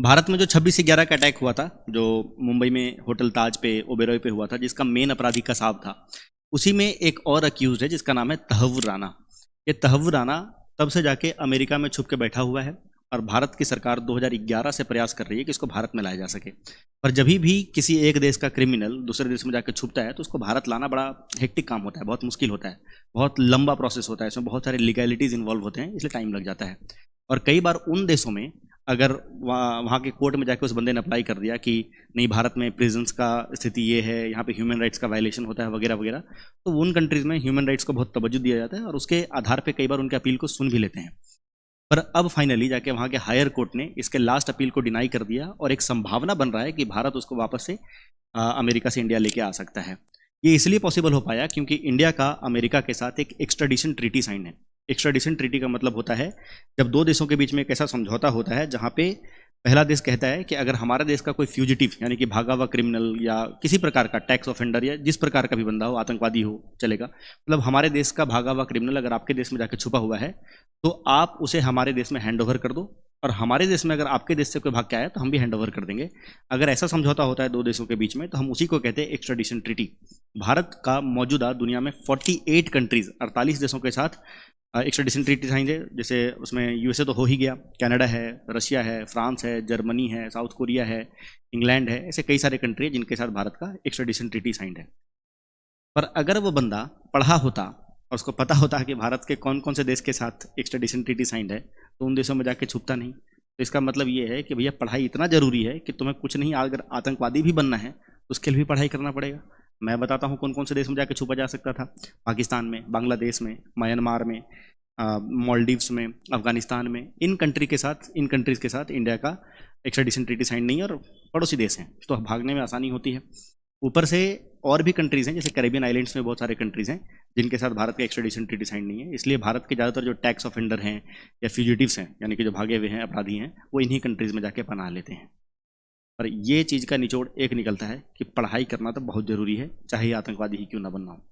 भारत में जो 26/11 का अटैक हुआ था, जो मुंबई में होटल ताज पे ओबेरॉय पे हुआ था, जिसका मेन अपराधी कसाब था, उसी में एक और अक्यूज है जिसका नाम है तहव्वुर राना। ये तहव्वुर राना तब से जाके अमेरिका में छुप के बैठा हुआ है और भारत की सरकार 2011 से प्रयास कर रही है कि इसको भारत में लाया जा सके। पर जब भी किसी एक देश का क्रिमिनल दूसरे देश में जाकर छुपता है तो उसको भारत लाना बड़ा हेक्टिक काम होता है, बहुत मुश्किल होता है, बहुत लंबा प्रोसेस होता है, इसमें बहुत सारे लीगैलिटीज इन्वॉल्व होते हैं, इसलिए टाइम लग जाता है। और कई बार उन देशों में अगर वहाँ के कोर्ट में जाके उस बंदे ने अप्लाई कर दिया कि नहीं, भारत में प्रिजन्स का स्थिति ये है, यहाँ पे ह्यूमन राइट्स का वायलेशन होता है वगैरह वगैरह, तो उन कंट्रीज़ में ह्यूमन राइट्स को बहुत तवज्जो दिया जाता है और उसके आधार पे कई बार उनके अपील को सुन भी लेते हैं। पर अब फाइनली जाके वहाँ के हायर कोर्ट ने इसके लास्ट अपील को डिनाई कर दिया और एक संभावना बन रहा है कि भारत उसको वापस से अमेरिका से इंडिया लेके आ सकता है। ये इसलिए पॉसिबल हो पाया क्योंकि इंडिया का अमेरिका के साथ एक एक्स्ट्राडिशन ट्रीटी साइन है। एक्स्ट्राडिशन ट्रीटी का मतलब होता है जब दो देशों के बीच में एक ऐसा समझौता होता है जहाँ पे पहला देश कहता है कि अगर हमारा देश का कोई फ्यूजिटिव यानी कि भागा हुआ क्रिमिनल या किसी प्रकार का टैक्स ऑफेंडर या जिस प्रकार का भी बंदा हो, आतंकवादी हो, चलेगा, मतलब हमारे देश का भागा हुआ क्रिमिनल अगर आपके देश में जाकर छुपा हुआ है तो आप उसे हमारे देश में हैंड ओवर कर दो, और हमारे देश में अगर आपके देश से कोई भाग के आया तो हम भी हैंड ओवर कर देंगे। अगर ऐसा समझौता होता है दो देशों के बीच में तो हम उसी को कहते हैं एक्स्ट्राडिशन ट्रीटी। भारत का मौजूदा दुनिया में 48 कंट्रीज 48 देशों के साथ एक्स्ट्राडिशन ट्रीटी साइन है। जैसे उसमें यूएसए तो हो ही गया, कनाडा है, रशिया है, फ्रांस है, जर्मनी है, साउथ कोरिया है, इंग्लैंड है, ऐसे कई सारे कंट्री है जिनके साथ भारत का एक्स्ट्राडिशन ट्रीटी साइन है। पर अगर वो बंदा पढ़ा होता और उसको पता होता कि भारत के कौन कौन से देश के साथ एक्स्ट्राडिशन ट्रीटी साइंड है तो उन देशों में जाके छुपता नहीं। तो इसका मतलब ये है कि भैया पढ़ाई इतना ज़रूरी है कि तुम्हें कुछ नहीं, अगर आतंकवादी भी बनना है तो उसके लिए भी पढ़ाई करना पड़ेगा। मैं बताता हूँ कौन कौन से देश में जाके छुपा जा सकता था। पाकिस्तान में, बांग्लादेश में, म्यांमार में, मालदीव्स में, अफगानिस्तान में, इन कंट्रीज़ के साथ इंडिया का एक्स्ट्राडिशन ट्रीटी साइन नहीं है और पड़ोसी देश हैं, तो भागने में आसानी होती है। ऊपर से और भी कंट्रीज़ हैं, जैसे कैरेबियन आइलैंड्स में बहुत सारे कंट्रीज़ हैं जिनके साथ भारत का एक्स्ट्राडिशन ट्रीटी साइन नहीं है। इसलिए भारत के ज़्यादातर जो टैक्स ऑफेंडर हैं या फ्यूजिटिव्स हैं, यानी कि जो भागे हुए हैं अपराधी हैं, वो इन्हीं कंट्रीज़ में जाके पनाह लेते हैं। पर ये चीज़ का निचोड़ एक निकलता है कि पढ़ाई करना तो बहुत ज़रूरी है, चाहे आतंकवादी ही क्यों ना बनना हो।